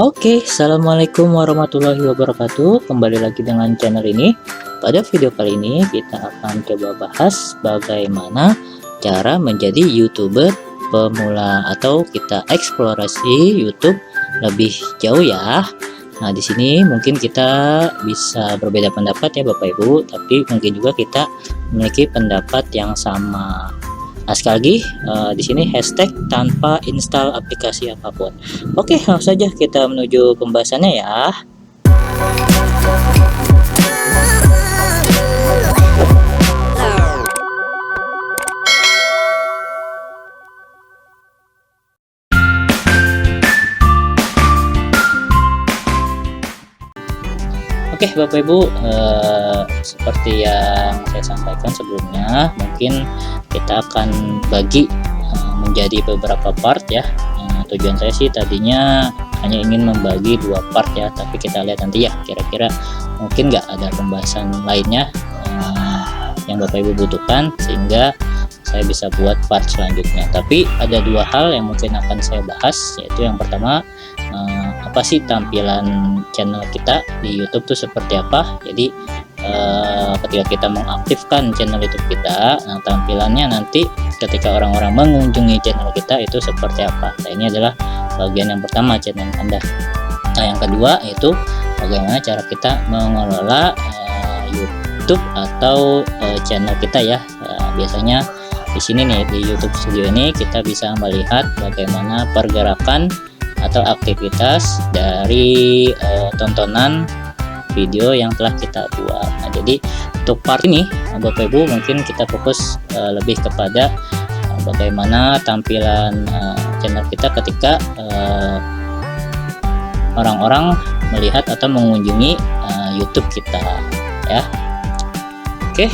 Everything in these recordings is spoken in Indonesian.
Oke, assalamualaikum warahmatullahi wabarakatuh. Kembali lagi dengan channel ini. Pada video kali ini kita akan coba bahas bagaimana cara menjadi YouTuber pemula atau kita eksplorasi YouTube lebih jauh ya. Nah, di sini mungkin kita bisa berbeda pendapat ya Bapak Ibu, tapi mungkin juga kita memiliki pendapat yang sama. Nah, sekali lagi di sini hashtag tanpa install aplikasi apapun. Oke, langsung saja kita menuju pembahasannya ya. Oke Bapak Ibu, seperti yang saya sampaikan sebelumnya, mungkin kita akan bagi menjadi beberapa part ya. Tujuan saya sih tadinya hanya ingin membagi 2 part ya, tapi kita lihat nanti ya, kira-kira mungkin nggak ada pembahasan lainnya yang Bapak Ibu butuhkan sehingga saya bisa buat part selanjutnya. Tapi ada 2 hal yang mungkin akan saya bahas, yaitu yang pertama, apa sih tampilan channel kita di YouTube tuh seperti apa. Jadi ketika kita mengaktifkan channel YouTube kita, tampilannya nanti ketika orang-orang mengunjungi channel kita itu seperti apa. Nah, ini adalah bagian yang pertama, channel Anda. Nah, yang kedua yaitu bagaimana cara kita mengelola YouTube atau channel kita ya. Biasanya di sini nih, di YouTube Studio ini kita bisa melihat bagaimana pergerakan atau aktivitas dari tontonan video yang telah kita buat. Nah, jadi untuk part ini Bapak Ibu mungkin kita fokus lebih kepada bagaimana tampilan channel kita ketika orang-orang melihat atau mengunjungi YouTube kita ya. Oke,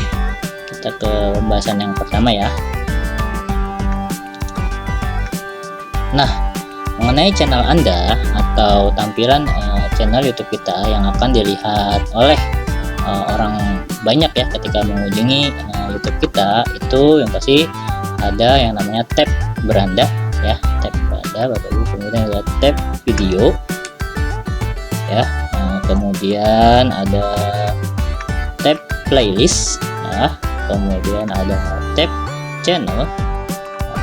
kita ke pembahasan yang pertama ya. Nah, mengenai channel Anda atau tampilan channel YouTube kita yang akan dilihat oleh orang banyak ya ketika mengunjungi YouTube kita, itu yang pasti ada yang namanya tab beranda ya, tab beranda Bapak Ibu, kemudian ada tab video ya, kemudian ada tab playlist ya, kemudian ada tab channel,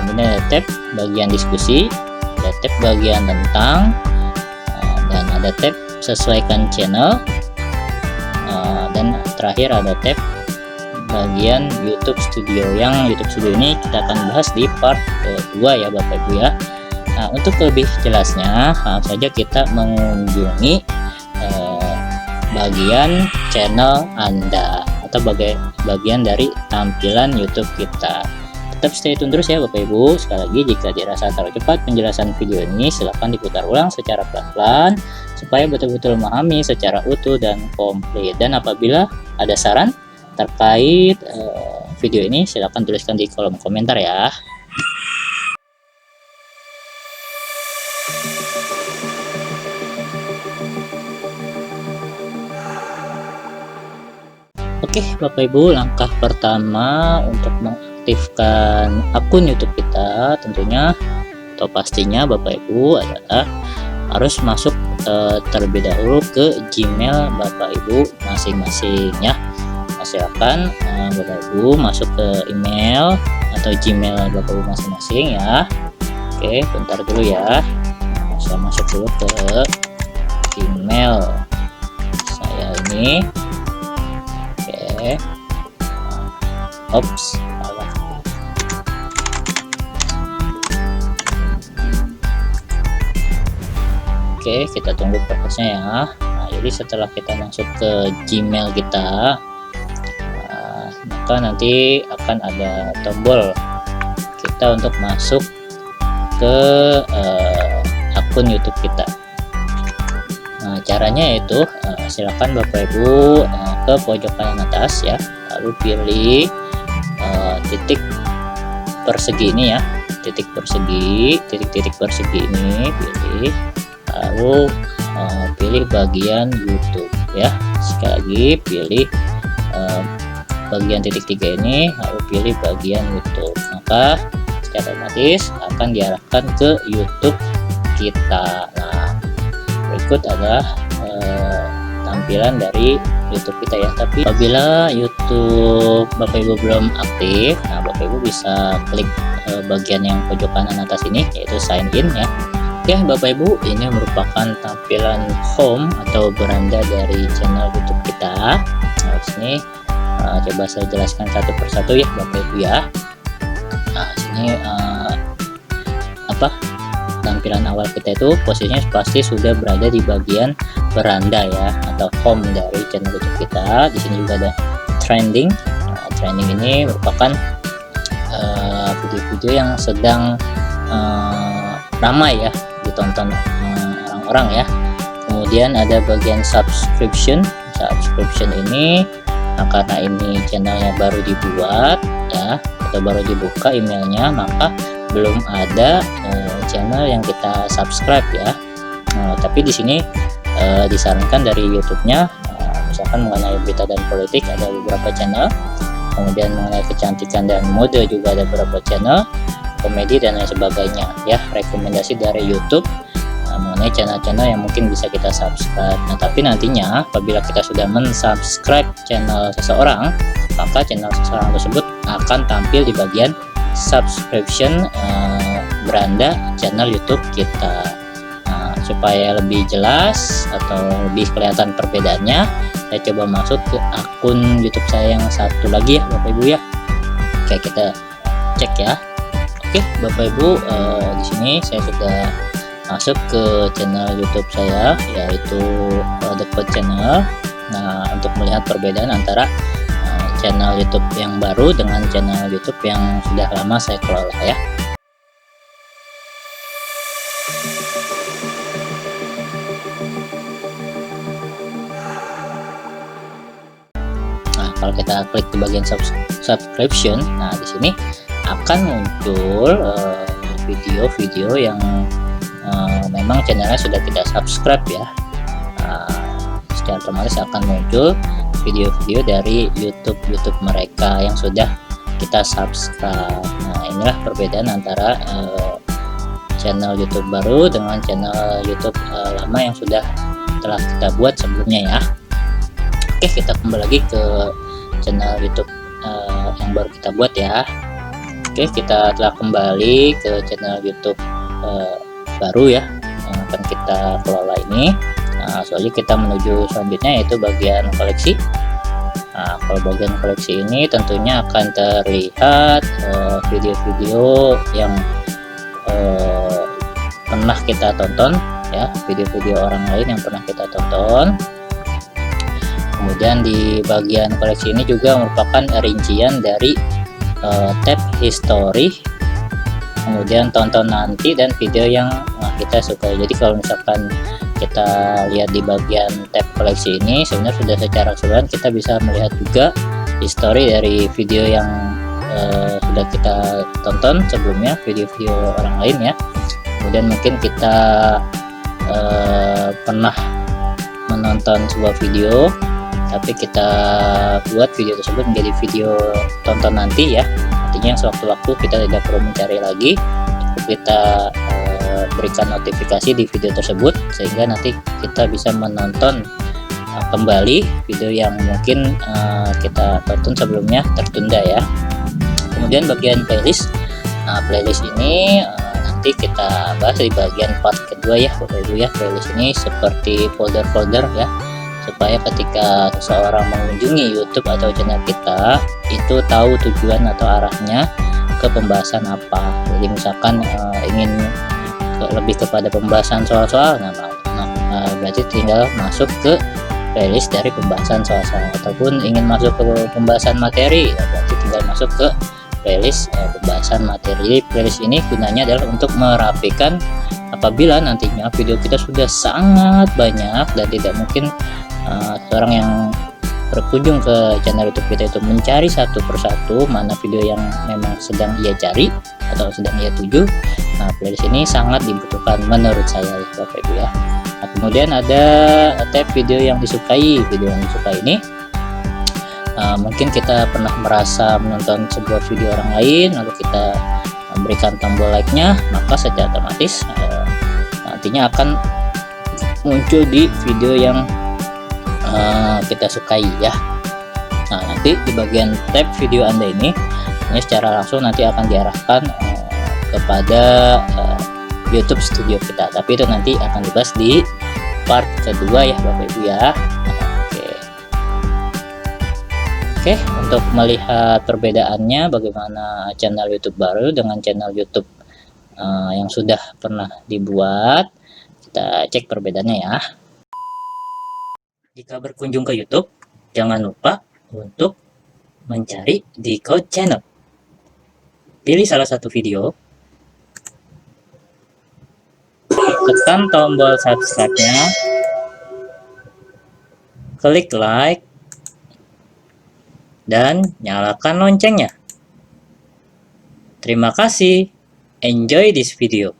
kemudian ada tab bagian diskusi, ada tab bagian tentang, dan ada tab sesuaikan channel, dan terakhir ada tab bagian YouTube Studio. Yang YouTube Studio ini kita akan bahas di part kedua ya Bapak Ibu ya. Nah, untuk lebih jelasnya langsung saja kita mengunjungi bagian channel Anda atau bagian dari tampilan YouTube kita. Tetap stay tune terus ya Bapak Ibu. Sekali lagi, jika dirasa terlalu cepat penjelasan video ini, silahkan diputar ulang secara pelan-pelan supaya betul-betul memahami secara utuh dan komplit. Dan apabila ada saran terkait video ini, silahkan tuliskan di kolom komentar ya. Oke Bapak Ibu, langkah pertama untuk mengaktifkan akun YouTube kita tentunya atau pastinya Bapak Ibu adalah harus masuk terlebih dahulu ke Gmail Bapak Ibu masing-masing ya. Silakan Bapak Ibu masuk ke email atau Gmail Bapak Ibu masing-masing ya. Oke, bentar dulu ya. Saya masuk dulu ke email saya ini. Oke. Ops. Oke, kita tunggu prosesnya ya. Nah, jadi setelah kita masuk ke Gmail kita, maka nanti akan ada tombol kita untuk masuk ke akun YouTube kita. Nah, caranya yaitu silakan Bapak Ibu ke pojok kanan atas ya, lalu pilih titik persegi ini ya, titik persegi, titik-titik persegi ini pilih, lalu pilih bagian YouTube ya. Sekali lagi pilih bagian titik 3 ini, lalu pilih bagian YouTube, maka secara otomatis akan diarahkan ke YouTube kita. Nah, berikut adalah tampilan dari YouTube kita ya. Tapi apabila YouTube Bapak Ibu belum aktif, nah Bapak Ibu bisa klik bagian yang pojok kanan atas ini, yaitu sign in ya. Oke Bapak Ibu, ini merupakan tampilan home atau beranda dari channel YouTube kita. Nah sini coba saya jelaskan satu persatu ya Bapak Ibu ya. Nah sini tampilan awal kita itu posisinya pasti sudah berada di bagian beranda ya, atau home dari channel YouTube kita. Di sini juga ada trending. Nah, trending ini merupakan video-video yang sedang ramai ya ditonton orang-orang ya. Kemudian ada bagian subscription. Subscription ini karena ini channelnya baru dibuat ya, atau baru dibuka emailnya, maka belum ada channel yang kita subscribe ya. Tapi di sini disarankan dari YouTube-nya, misalkan mengenai berita dan politik ada beberapa channel, kemudian mengenai kecantikan dan mode juga ada beberapa channel, komedi dan lain sebagainya ya. Rekomendasi dari YouTube mengenai channel-channel yang mungkin bisa kita subscribe. Nah tapi nantinya apabila kita sudah mensubscribe channel seseorang, maka channel seseorang tersebut akan tampil di bagian subscription beranda channel YouTube kita. Nah, supaya lebih jelas atau lebih kelihatan perbedaannya, saya coba masuk ke akun YouTube saya yang satu lagi ya Bapak Ibu ya. Oke, kita cek ya. Oke Bapak Ibu, di sini saya sudah masuk ke channel YouTube saya, yaitu The Pod Channel. Nah untuk melihat perbedaan antara channel YouTube yang baru dengan channel YouTube yang sudah lama saya kelola ya. Nah, kalau kita klik di bagian subscription, nah di sini akan muncul video-video yang memang channelnya sudah kita subscribe ya. Secara otomatis akan muncul video-video dari YouTube mereka yang sudah kita subscribe. Nah inilah perbedaan antara channel YouTube baru dengan channel YouTube lama yang sudah telah kita buat sebelumnya ya. Oke, kita kembali lagi ke channel YouTube yang baru kita buat ya. Oke, kita telah kembali ke channel YouTube baru ya yang akan kita kelola ini. Nah, selanjutnya kita menuju selanjutnya, yaitu bagian koleksi. Nah, kalau bagian koleksi ini tentunya akan terlihat video-video yang pernah kita tonton ya, video-video orang lain yang pernah kita tonton. Kemudian di bagian koleksi ini juga merupakan rincian dari tab history, kemudian tonton nanti, dan video yang kita suka. Jadi kalau misalkan kita lihat di bagian tab koleksi ini, sebenarnya sudah secara keseluruhan kita bisa melihat juga history dari video yang sudah kita tonton sebelumnya, video-video orang lain ya. Kemudian mungkin kita pernah menonton sebuah video, tapi kita buat video tersebut menjadi video tonton nanti ya. Artinya sewaktu-waktu kita tidak perlu mencari lagi, cukup kita berikan notifikasi di video tersebut, sehingga nanti kita bisa menonton kembali video yang mungkin kita tonton sebelumnya tertunda ya. Kemudian bagian playlist. Nah playlist ini nanti kita bahas di bagian part kedua ya Bapak Ibu ya. Playlist ini seperti folder-folder ya, supaya ketika seseorang mengunjungi YouTube atau channel kita itu tahu tujuan atau arahnya ke pembahasan apa. Jadi misalkan ingin lebih kepada pembahasan soal-soal, nah berarti tinggal masuk ke playlist dari pembahasan soal-soal, ataupun ingin masuk ke pembahasan materi, nah berarti tinggal masuk ke playlist pembahasan materi. Jadi playlist ini gunanya adalah untuk merapikan apabila nantinya video kita sudah sangat banyak dan tidak mungkin seorang yang berkunjung ke channel YouTube kita itu mencari satu persatu mana video yang memang sedang ia cari atau sedang ia tuju. Nah playlist ini sangat dibutuhkan menurut saya Bapak Ibu ya. Nah, kemudian ada tab video yang disukai. Video yang disukai ini mungkin kita pernah merasa menonton sebuah video orang lain, lalu kita memberikan tombol like-nya, maka secara otomatis nantinya akan muncul di video yang kita sukai ya. Nah, nanti di bagian tab video Anda ini secara langsung nanti akan diarahkan kepada YouTube Studio kita, tapi itu nanti akan dibahas di part kedua ya Bapak Ibu ya. Oke, untuk melihat perbedaannya bagaimana channel YouTube baru dengan channel YouTube yang sudah pernah dibuat, kita cek perbedaannya ya. Jika berkunjung ke YouTube, jangan lupa untuk mencari di Code Channel. Pilih salah satu video, tekan tombol subscribe-nya, klik like, dan nyalakan loncengnya. Terima kasih. Enjoy this video.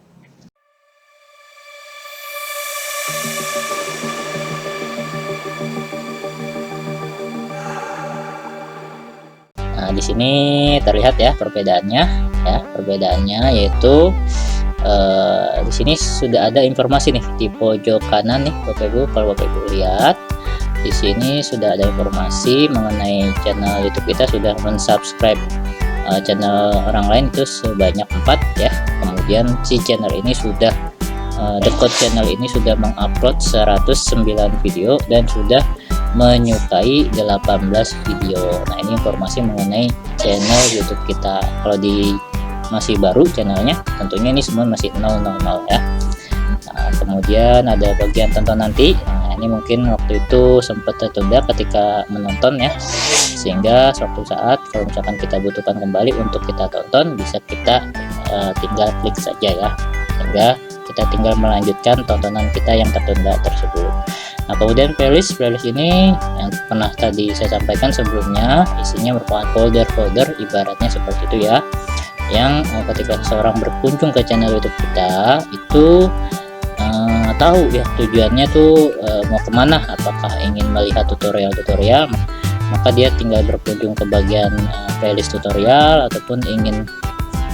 Nah, di sini terlihat ya perbedaannya ya. Perbedaannya yaitu di sini sudah ada informasi nih di pojok kanan nih Bapak Ibu. Kalau Bapak Ibu lihat di sini sudah ada informasi mengenai channel YouTube kita sudah mensubscribe channel orang lain itu sebanyak 4 ya. Kemudian si channel ini sudah The Code Channel ini sudah mengupload 109 video dan sudah menyukai 18 video. Nah, ini informasi mengenai channel YouTube kita. Kalau di masih baru channelnya, tentunya ini semua masih 000 ya. Nah, kemudian ada bagian tonton nanti. Nah, ini mungkin waktu itu sempat tertunda ketika menonton ya, sehingga suatu saat kalau misalkan kita butuhkan kembali untuk kita tonton, bisa kita tinggal klik saja ya, sehingga kita tinggal melanjutkan tontonan kita yang tertunda tersebut. Nah, kemudian playlist ini yang pernah tadi saya sampaikan sebelumnya, isinya merupakan folder-folder ibaratnya seperti itu ya, yang ketika seseorang berkunjung ke channel YouTube kita itu tahu ya tujuannya tuh mau kemana, apakah ingin melihat tutorial-tutorial, maka dia tinggal berkunjung ke bagian playlist tutorial, ataupun ingin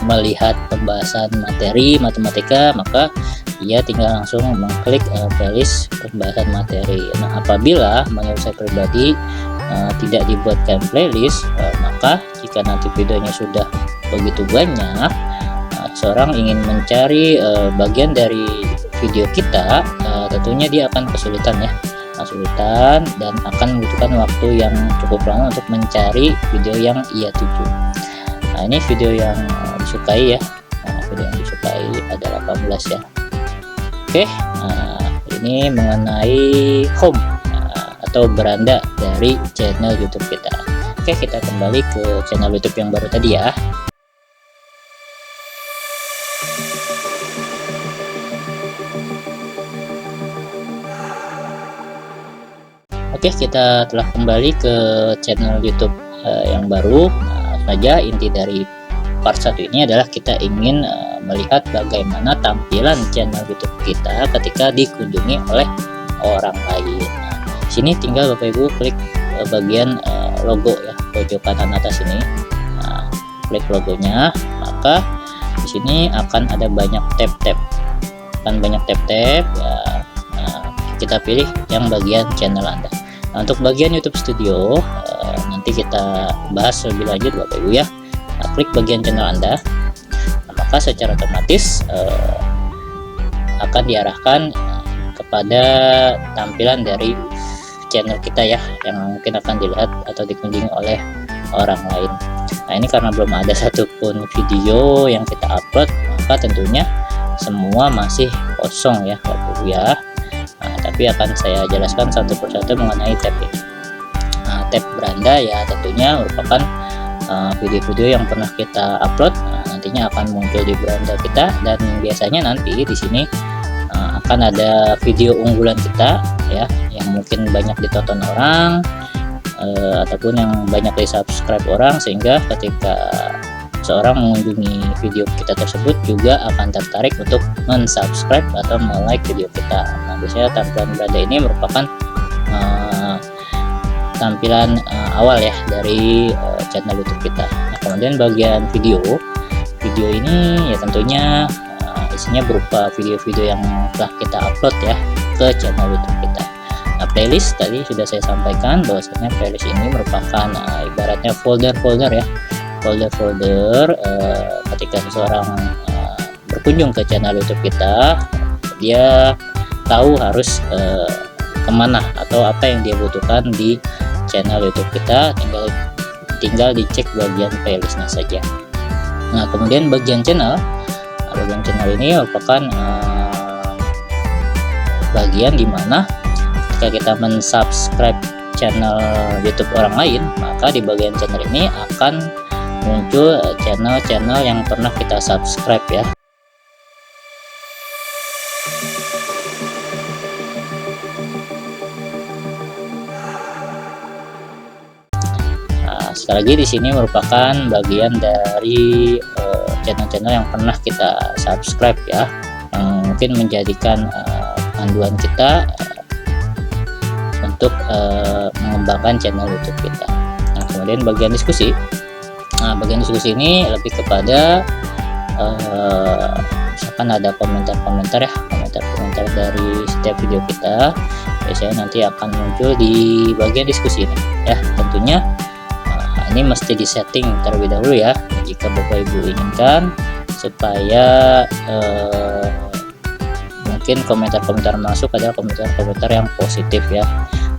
melihat pembahasan materi matematika, maka ia tinggal langsung mengklik playlist pembahasan materi. Nah, apabila menurut saya pribadi tidak dibuatkan playlist, maka jika nanti videonya sudah begitu banyak, seorang ingin mencari bagian dari video kita, tentunya dia akan kesulitan ya, kesulitan dan akan membutuhkan waktu yang cukup lama untuk mencari video yang ia tuju. Nah, ini video yang disukai ya. Nah, video yang disukai ada 18 ya. Oke, ini mengenai home atau beranda dari channel YouTube kita. Oke, kita kembali ke channel YouTube yang baru tadi ya. Oke, kita telah kembali ke channel YouTube yang baru. Nah, saja inti dari part 1 ini adalah kita ingin melihat bagaimana tampilan channel YouTube kita ketika dikunjungi oleh orang lain. Nah, sini tinggal Bapak Ibu klik bagian logo ya, pojok kanan atas ini. Nah, klik logonya, maka di sini akan ada banyak tab-tab. Akan banyak tab-tab ya. Nah, kita pilih yang bagian channel Anda. Nah, untuk bagian YouTube Studio nanti kita bahas lebih lanjut Bapak Ibu ya. Nah, klik bagian channel Anda, nah, maka secara otomatis akan diarahkan kepada tampilan dari channel kita ya, yang mungkin akan dilihat atau dikunjungi oleh orang lain. Nah, ini karena belum ada satupun video yang kita upload, maka tentunya semua masih kosong ya Bapak Ibu ya. Nah, tapi akan saya jelaskan satu persatu mengenai tab ini. Nah, tab beranda ya tentunya merupakan video-video yang pernah kita upload. Nah, nantinya akan muncul di beranda kita, dan biasanya nanti di sini akan ada video unggulan kita ya, yang mungkin banyak ditonton orang ataupun yang banyak di subscribe orang, sehingga ketika seorang mengunjungi video kita tersebut juga akan tertarik untuk mensubscribe atau like video kita. Nah, biasanya tampilan beranda ini merupakan tampilan awal ya dari channel YouTube kita. Nah, kemudian bagian video ini ya tentunya isinya berupa video-video yang telah kita upload ya. ke channel YouTube kita. Nah, playlist tadi sudah saya sampaikan bahwasanya playlist ini merupakan ibaratnya folder-folder ya, folder-folder ketika seseorang berkunjung ke channel YouTube kita, dia tahu harus kemana atau apa yang dia butuhkan di channel YouTube kita, tinggal dicek bagian playlistnya saja. Nah, kemudian bagian channel ini merupakan bagian dimana ketika kita mensubscribe channel YouTube orang lain, maka di bagian channel ini akan muncul channel-channel yang pernah kita subscribe ya. Nah, sekali lagi di sini merupakan bagian dari channel-channel yang pernah kita subscribe ya, yang mungkin menjadikan panduan kita untuk mengembangkan channel YouTube kita. Nah, kemudian bagian diskusi. Nah, bagian diskusi ini lebih kepada misalkan ada komentar-komentar ya, komentar-komentar dari setiap video kita, biasanya nanti akan muncul di bagian diskusi ini ya. Tentunya ini mesti disetting terlebih dahulu ya, jika Bapak Ibu inginkan supaya mungkin komentar-komentar masuk adalah komentar-komentar yang positif ya,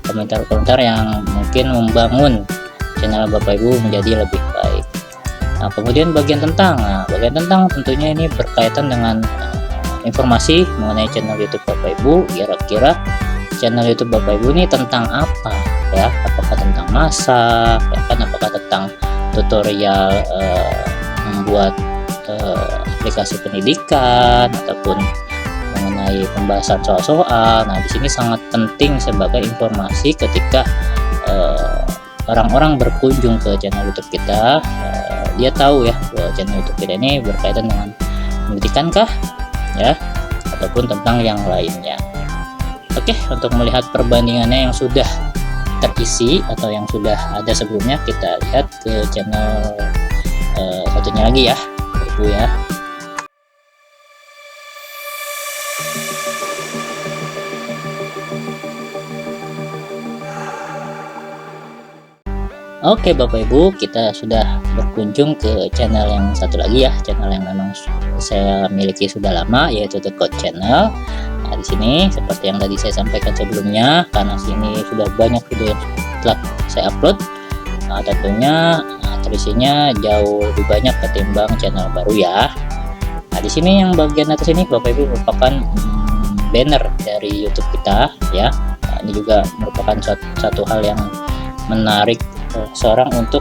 komentar-komentar yang mungkin membangun channel Bapak Ibu menjadi lebih baik. Nah, kemudian bagian tentang. Nah, bagian tentang tentunya ini berkaitan dengan informasi mengenai channel YouTube Bapak Ibu. Kira-kira channel YouTube Bapak Ibu ini tentang apa ya? Apakah tentang masak, ya kan? Apakah tentang tutorial membuat aplikasi pendidikan ataupun mengenai pembahasan soal-soal. Nah, di sini sangat penting sebagai informasi ketika orang-orang berkunjung ke channel YouTube kita, dia tahu ya bahwa channel YouTube kita ini berkaitan dengan pendidikan kah ya, ataupun tentang yang lainnya. Oke, untuk melihat perbandingannya yang sudah terisi atau yang sudah ada sebelumnya, kita lihat ke channel satunya lagi ya, Ibu ya. Oke Bapak Ibu, kita sudah berkunjung ke channel yang satu lagi ya, channel yang memang saya miliki sudah lama, yaitu The Code Channel. Nah, di sini seperti yang tadi saya sampaikan sebelumnya, karena sini sudah banyak video yang telah saya upload, tentunya terisinya jauh lebih banyak ketimbang channel baru ya. Nah, di sini yang bagian atas ini Bapak Ibu merupakan banner dari YouTube kita ya. Nah, ini juga merupakan satu hal yang menarik seorang untuk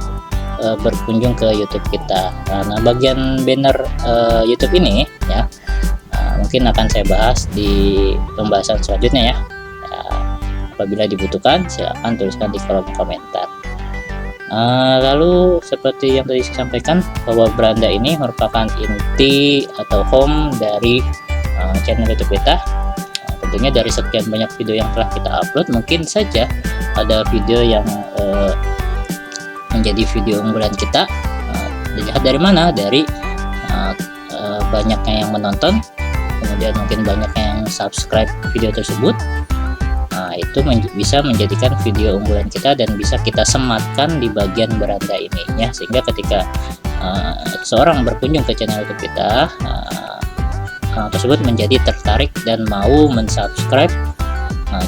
berkunjung ke YouTube kita. Nah, bagian banner YouTube ini ya, mungkin akan saya bahas di pembahasan selanjutnya ya. Apabila dibutuhkan silakan tuliskan di kolom komentar. Lalu seperti yang tadi saya sampaikan bahwa beranda ini merupakan inti atau home dari channel YouTube kita. Tentunya dari sekian banyak video yang telah kita upload, mungkin saja ada video yang menjadi video unggulan kita. Dilihat dari mana? Dari banyaknya yang menonton, kemudian mungkin banyak yang subscribe video tersebut. Itu bisa menjadikan video unggulan kita dan bisa kita sematkan di bagian beranda ini ya, sehingga ketika seorang berkunjung ke channel YouTube kita, orang tersebut menjadi tertarik dan mau mensubscribe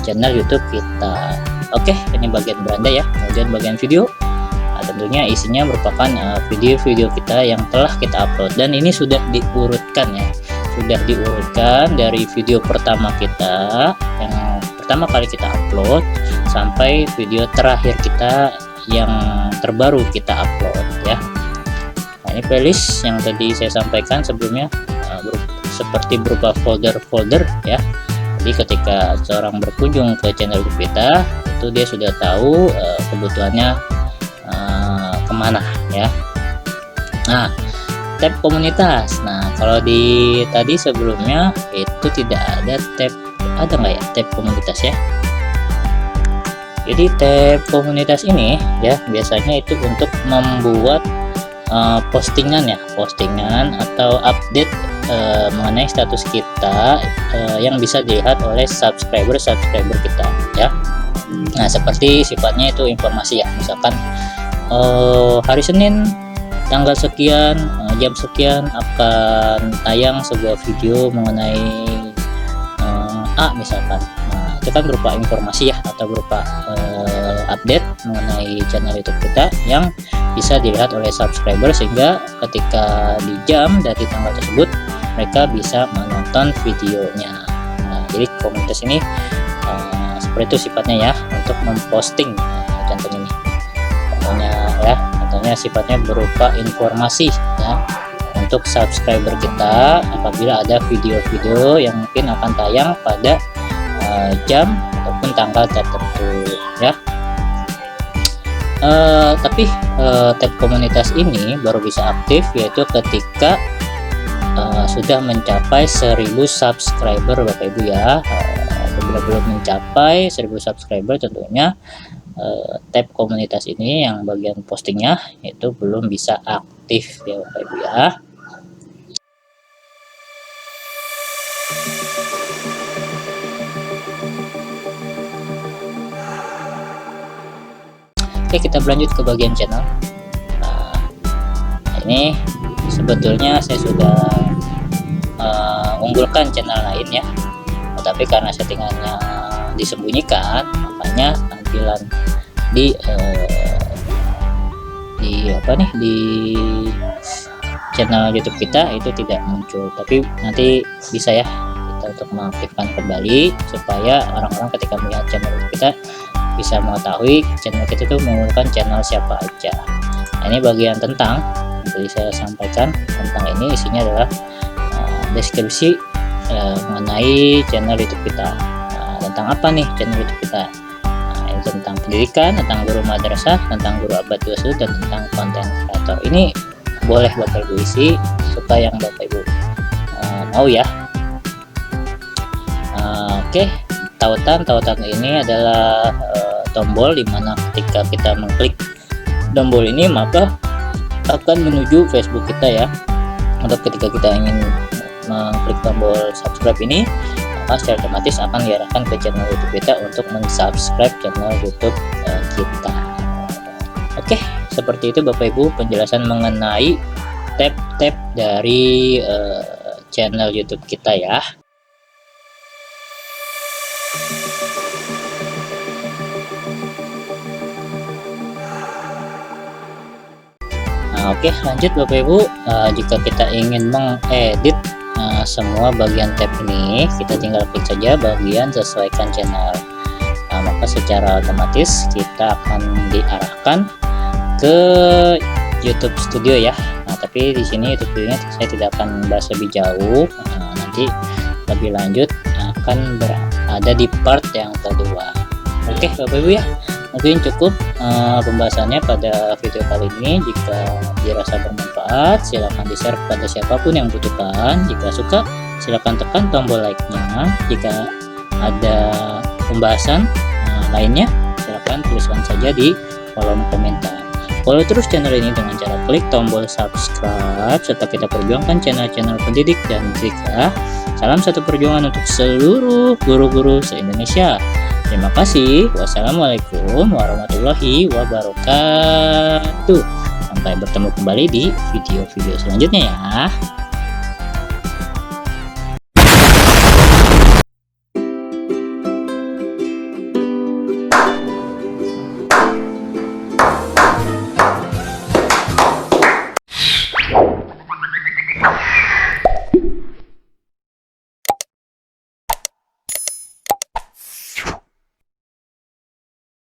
channel YouTube kita. Oke, ini bagian beranda ya. Kemudian bagian video, tentunya isinya merupakan video-video kita yang telah kita upload, dan ini sudah diurutkan ya, sudah diurutkan dari video pertama kita yang pertama kali kita upload sampai video terakhir kita yang terbaru kita upload ya. Nah, ini playlist yang tadi saya sampaikan sebelumnya, seperti berupa folder-folder ya. Jadi ketika seorang berkunjung ke channel YouTube kita, itu dia sudah tahu kebutuhannya kemana ya. Nah, tab komunitas. Nah, kalau di tadi sebelumnya itu tidak ada tab, ada nggak ya tab komunitas ya? Jadi tab komunitas ini ya biasanya itu untuk membuat postingan ya, postingan atau update mengenai status kita yang bisa dilihat oleh subscriber kita ya. Nah, seperti sifatnya itu informasi ya, misalkan hari Senin tanggal sekian jam sekian akan tayang sebuah video mengenai A misalkan. Nah, itu kan berupa informasi ya, atau berupa update mengenai channel YouTube kita yang bisa dilihat oleh subscriber, sehingga ketika di jam dari tanggal tersebut mereka bisa menonton videonya. Nah, jadi komunitas ini seperti itu sifatnya ya, untuk memposting contoh ini. Contohnya sifatnya berupa informasi ya untuk subscriber kita apabila ada video-video yang mungkin akan tayang pada jam ataupun tanggal tertentu ya. Tapi tab komunitas ini baru bisa aktif yaitu ketika sudah mencapai 1000 subscriber Bapak Ibu ya. Apabila belum mencapai 1000 subscriber tentunya tab komunitas ini yang bagian postingnya itu belum bisa aktif ya Bapak Ibu ya. Oke, kita berlanjut ke bagian channel. Nah, ini sebetulnya saya sudah unggulkan channel lain ya, tapi karena settingannya disembunyikan, makanya tampilan di channel YouTube kita itu tidak muncul. Tapi nanti bisa ya kita untuk mengaktifkan kembali supaya orang-orang ketika melihat channel YouTube kita bisa mengetahui channel kita itu menggunakan channel siapa aja. Nah, ini bagian tentang tadi saya sampaikan tentang ini isinya adalah deskripsi mengenai channel YouTube kita. Nah, tentang apa nih channel YouTube kita? Nah, ini tentang pendidikan, tentang guru madrasah, tentang guru abad 21, dan tentang konten kreator. Ini boleh Bapak Ibu isi suka yang Bapak Ibu mau ya. Oke. Tautan ini adalah tombol dimana ketika kita mengklik tombol ini maka akan menuju Facebook kita ya. Untuk ketika kita ingin mengklik tombol subscribe ini, maka secara otomatis akan diarahkan ke channel YouTube kita untuk mensubscribe channel YouTube kita. Oke, seperti itu Bapak Ibu penjelasan mengenai tab-tab dari channel YouTube kita ya. Nah, oke, lanjut Bapak Ibu. Jika kita ingin mengedit semua bagian tab ini, kita tinggal klik saja bagian sesuaikan channel. Nah, maka secara otomatis kita akan diarahkan ke YouTube Studio ya. Nah, tapi di sini YouTube Studio saya tidak akan bahas lebih jauh. Nanti lebih lanjut akan berada di part yang kedua. Oke Bapak Ibu ya, mungkin cukup pembahasannya pada video kali ini. Jika dirasa bermanfaat, silahkan di-share kepada siapapun yang butuhkan. Jika suka, silahkan tekan tombol like-nya. Jika ada pembahasan lainnya, silahkan tuliskan saja di kolom komentar. Follow terus channel ini dengan cara klik tombol subscribe, serta kita perjuangkan channel-channel pendidik dan musika. Salam satu perjuangan untuk seluruh guru-guru se-Indonesia. Terima kasih. Wassalamualaikum warahmatullahi wabarakatuh. Sampai bertemu kembali di video-video selanjutnya ya.